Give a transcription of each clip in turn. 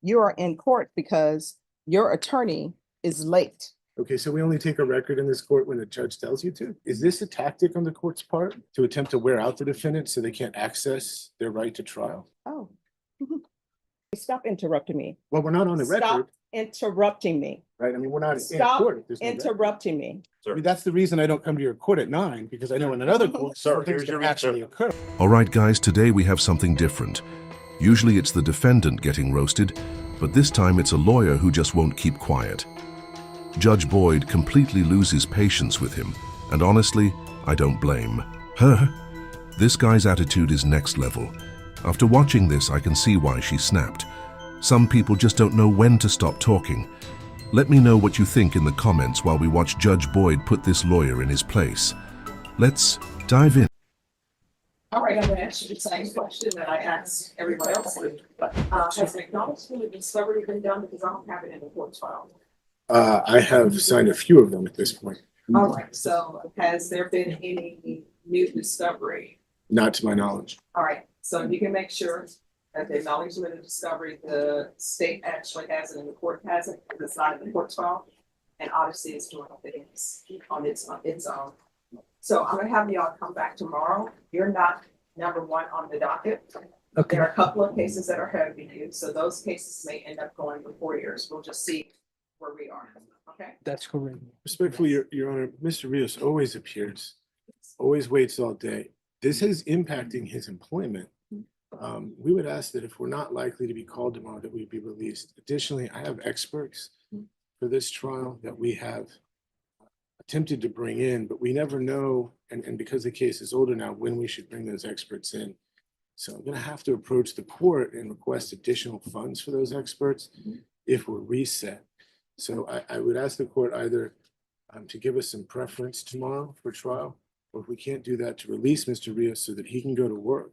you are in court because your attorney is late. Okay, so we only take a record in this court when the judge tells you to? Is this a tactic on the court's part to attempt to wear out the defendant so they can't access their right to trial? Oh. Stop interrupting me. Well, we're not on the record, Stop interrupting me. right? I mean, we're not in Stop court. If there's no record. interrupting me. I mean, that's the reason I don't come to your court at 9, because I know in another court, Sir, things here's your can actually occur. All right, guys, today we have something different. Usually it's the defendant getting roasted, but this time it's a lawyer who just won't keep quiet. Judge Boyd completely loses patience with him, and honestly, I don't blame her. This guy's attitude is next level. After watching this, I can see why she snapped. Some people just don't know when to stop talking. Let me know what you think in the comments while we watch Judge Boyd put this lawyer in his place. Let's dive in. All right, I'm going to ask you the same question that I asked everybody else. Has an acknowledgement of discovery been done? Because I don't have it in the court's file. I have signed a few of them at this point. All right, so has there been any new discovery? Not to my knowledge. All right, so you can make sure that the acknowledgement of discovery, the state actually has it and the court has it, because it's not in the court's file. And Odyssey is doing things on its own. So I'm gonna have y'all come back tomorrow. You're not number one on the docket. Okay. There are a couple of cases that are ahead of you, so those cases may end up going for 4 years. We'll just see where we are, okay? That's correct. Respectfully, Your Honor, Mr. Rios always appears, always waits all day. This is impacting his employment. We would ask that if we're not likely to be called tomorrow, that we be released. Additionally, I have experts for this trial that we have attempted to bring in, but we never know, and because the case is older now, when we should bring those experts in. So I'm gonna have to approach the court and request additional funds for those experts if we're reset. So I would ask the court either to give us some preference tomorrow for trial, or if we can't do that, to release Mr. Rios so that he can go to work.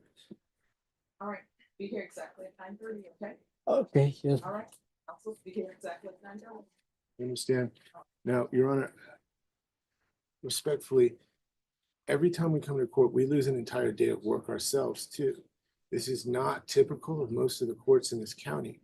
All right, be here exactly at 9:30, okay? Okay, yes. All right, I'm supposed to be here exactly at 9:30. You understand? Now, Your Honor, respectfully, every time we come to court, we lose an entire day of work ourselves too. This is not typical of most of the courts in this county.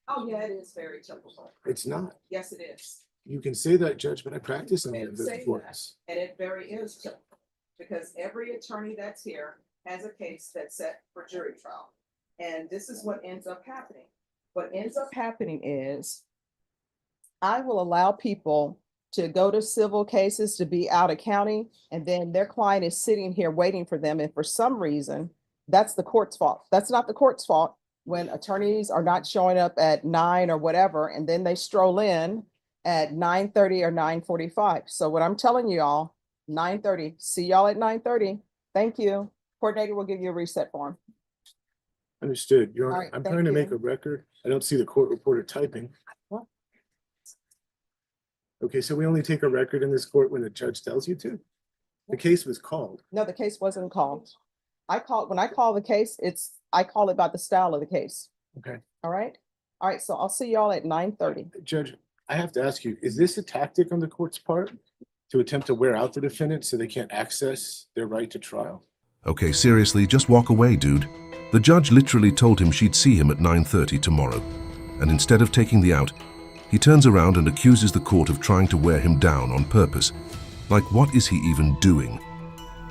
Oh, yeah, it is very typical. It's not. Yes, it is. You can say that, Judge, but I practice in And the say that, courts. and it very is typical, because every attorney that's here has a case that's set for jury trial. And this is what ends up happening. What ends up Happening is I will allow people to go to civil cases to be out of county, and then their client is sitting here waiting for them. And for some reason, that's the court's fault. That's not the court's fault when attorneys are not showing up at 9 or whatever, and then they stroll in at 9:30 or 9:45. So what I'm telling you all, 9:30, see y'all at 9:30. Thank you. Coordinator will give you a reset form. Understood. Your All Honor, right, I'm thank trying to make you. a record. I don't see the court reporter typing. What? Okay, so we only take a record in this court when the judge tells you to? The case was called. No, the case wasn't called. When I call the case, I call it by the style of the case. Okay. All right? All right, so I'll see y'all at 9:30. Judge, I have to ask you, is this a tactic on the court's part to attempt to wear out the defendant so they can't access their right to trial? Okay, seriously, just walk away, dude. The judge literally told him she'd see him at 9:30 tomorrow, and instead of taking the out, he turns around and accuses the court of trying to wear him down on purpose. Like, what is he even doing?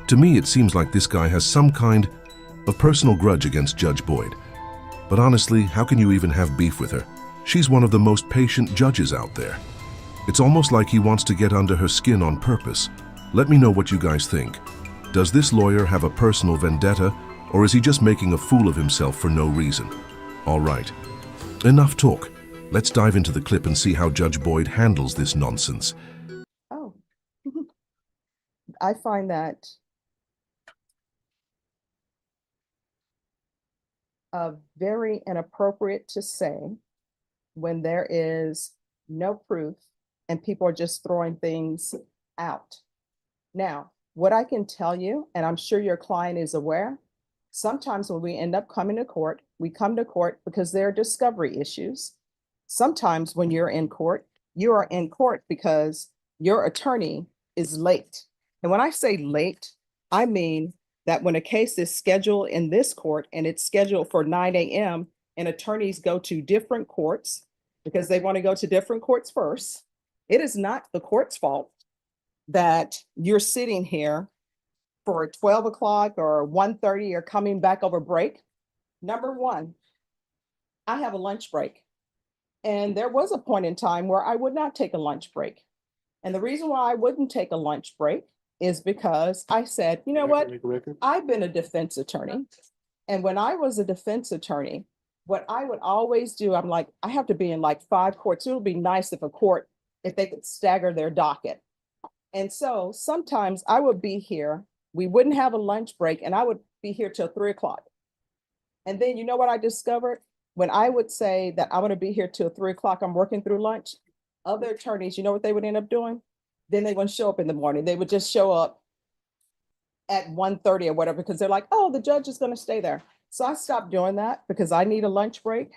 To me, it seems like this guy has some kind of personal grudge against Judge Boyd. But honestly, how can you even have beef with her? She's one of the most patient judges out there. It's almost like he wants to get under her skin on purpose. Let me know what you guys think. Does this lawyer have a personal vendetta, or is he just making a fool of himself for no reason? All right, enough talk. Let's dive into the clip and see how Judge Boyd handles this nonsense. Oh. I find that very inappropriate to say when there is no proof and people are just throwing things out. Now, what I can tell you, and I'm sure your client is aware, sometimes when we end up coming to court, we come to court because there are discovery issues. Sometimes when you're in court, you are in court because your attorney is late. And when I say late, I mean that when a case is scheduled in this court and it's scheduled for 9 a.m., and attorneys go to different courts because they want to go to different courts first. It is not the court's fault that you're sitting here for 12 o'clock or 1:30 or coming back over break. Number one, I have a lunch break. And there was a point in time where I would not take a lunch break. And the reason why I wouldn't take a lunch break is because I said, you know what? Make a record? I've been a defense attorney. And when I was a defense attorney, what I would always do, I'm like, I have to be in like 5 courts. It would be nice if they could stagger their docket. And so sometimes I would be here, we wouldn't have a lunch break, and I would be here till 3 o'clock. And then you know what I discovered? When I would say that I'm going to be here till 3 o'clock, I'm working through lunch, other attorneys, you know what they would end up doing? Then they wouldn't show up in the morning. They would just show up at 1:30 or whatever, because they're like, oh, the judge is going to stay there. So I stopped doing that because I need a lunch break.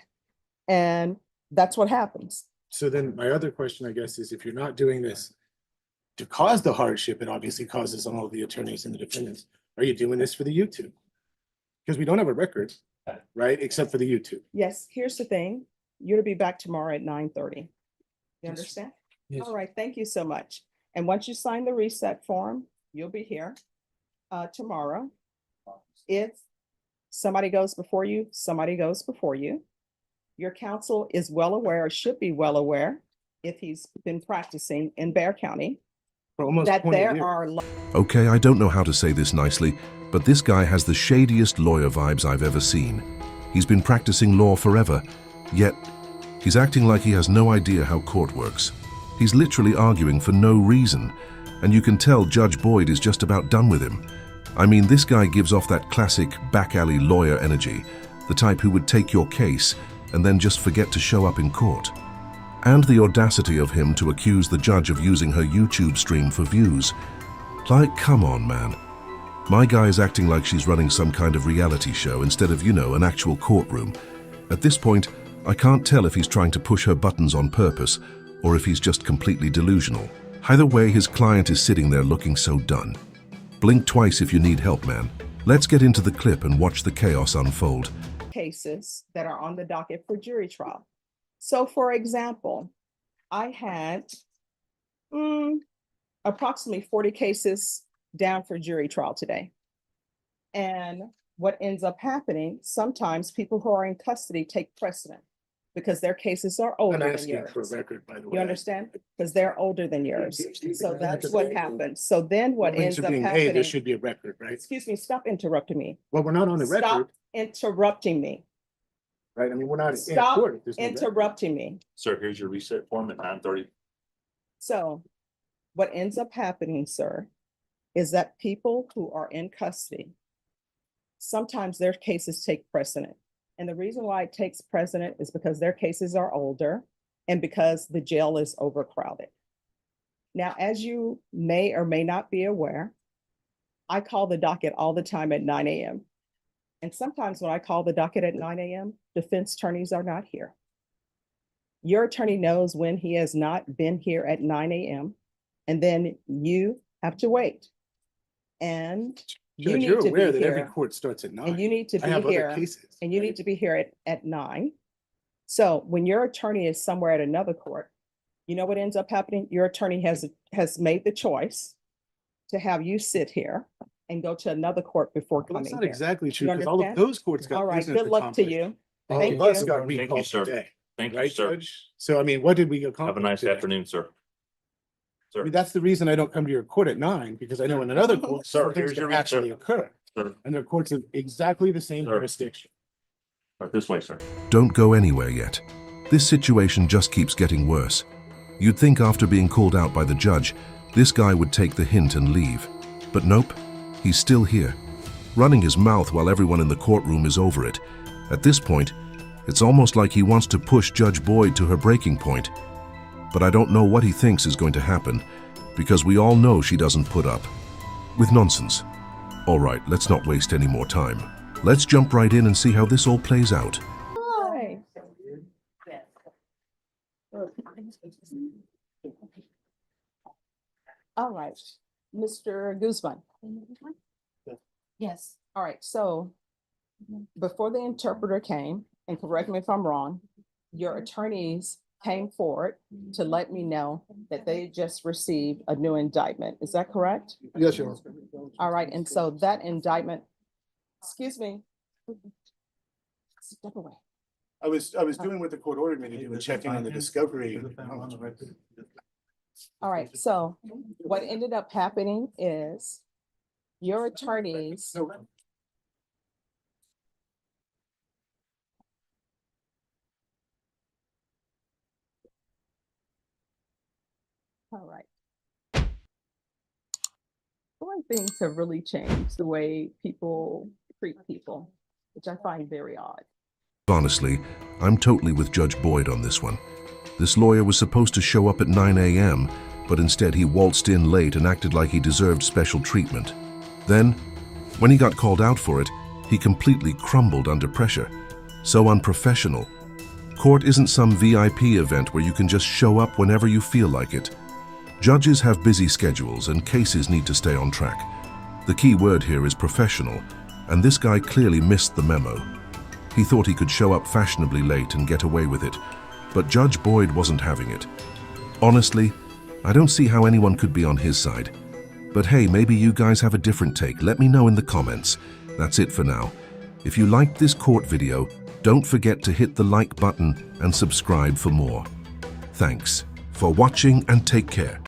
And that's what happens. So then my other question, I guess, is if you're not doing this to cause the hardship, it obviously causes all the attorneys and the defendants. Are you doing this for the YouTube? Because we don't have a record, right? Except for the YouTube. Yes, here's the thing. You're to be back tomorrow at 9:30. You Yes. understand? Yes. All right, thank you so much. And once you sign the reset form, you'll be here tomorrow. If somebody goes before you, somebody goes before you. Your counsel is well aware, or should be well aware, if he's been practicing in Bear County, For almost that 20 there years. are Okay, I don't know how to say this nicely, but this guy has the shadiest lawyer vibes I've ever seen. He's been practicing law forever, yet he's acting like he has no idea how court works. He's literally arguing for no reason, and you can tell Judge Boyd is just about done with him. I mean, this guy gives off that classic back alley lawyer energy, the type who would take your case and then just forget to show up in court. And the audacity of him to accuse the judge of using her YouTube stream for views. Like, come on, man. My guy is acting like she's running some kind of reality show instead of, an actual courtroom. At this point, I can't tell if he's trying to push her buttons on purpose or if he's just completely delusional. Either way, his client is sitting there looking so done. Blink twice if you need help, man. Let's get into the clip and watch the chaos unfold. cases that are on the docket for jury trial. So for example, I had approximately 40 cases down for jury trial today. And what ends up happening, sometimes people who are in custody take precedent because their cases are I'm older than asking for a yours. record, by the way. You understand? Because they're older than yours. So that's what happens. So then what Rulings ends are up being made, happening, there should be a record, right? excuse me, stop interrupting me. Well, we're not on the record, Stop interrupting me. right? I mean, we're not in Stop court. if there's no record. interrupting me. Sir, here's your reset form at 9:30. So what ends up happening, sir, is that people who are in custody, sometimes their cases take precedent. And the reason why it takes precedent is because their cases are older and because the jail is overcrowded. Now, as you may or may not be aware, I call the docket all the time at 9 a.m. And sometimes when I call the docket at 9 a.m., defense attorneys are not here. Your attorney knows when he has not been here at 9 a.m. And then you have to wait. And you Judge, need you're to aware be that every here. court starts at 9. And you need to I be have other here. cases. And you right? need to be here at 9. So when your attorney is somewhere at another court, you know what ends up happening? Your attorney has made the choice to have you sit here and go to another court before Well, coming that's not here. exactly true, You because all of understand? those courts got All right, business good luck to accomplished. you. All Thank of us you. got Thank you, recalled sir. today, Thank you, right, sir. Judge? So I mean, what did we accomplish? Have a nice today? afternoon, sir. I Sir, mean, that's the reason I don't come to your court at 9, because I know in another court, Sir, something's here's your gonna actually occur. sir, And their courts have exactly the same Sir. jurisdiction. right this way, sir. Don't go anywhere yet. This situation just keeps getting worse. You'd think after being called out by the judge, this guy would take the hint and leave. But nope, he's still here, running his mouth while everyone in the courtroom is over it. At this point, it's almost like he wants to push Judge Boyd to her breaking point. But I don't know what he thinks is going to happen, because we all know she doesn't put up with nonsense. All right, let's not waste any more time. Let's jump right in and see how this all plays out. Hi. All right, Mr. Guzman. Yes. All right, so before the interpreter came and correct me if I'm wrong, your attorneys came forward to let me know that they just received a new indictment. Is that correct? Yes, Your Honor. All right, and so that indictment, excuse me. Step away. I was doing what the court ordered me to do and checking on the discovery. All right, so what ended up happening is your attorneys. All right. The way things have really changed, the way people treat people, which I find very odd. Honestly, I'm totally with Judge Boyd on this one. This lawyer was supposed to show up at 9 a.m., but instead he waltzed in late and acted like he deserved special treatment. Then, when he got called out for it, he completely crumbled under pressure. So unprofessional. Court isn't some VIP event where you can just show up whenever you feel like it. Judges have busy schedules and cases need to stay on track. The key word here is professional, and this guy clearly missed the memo. He thought he could show up fashionably late and get away with it, but Judge Boyd wasn't having it. Honestly, I don't see how anyone could be on his side. But hey, maybe you guys have a different take. Let me know in the comments. That's it for now. If you liked this court video, don't forget to hit the like button and subscribe for more. Thanks for watching and take care.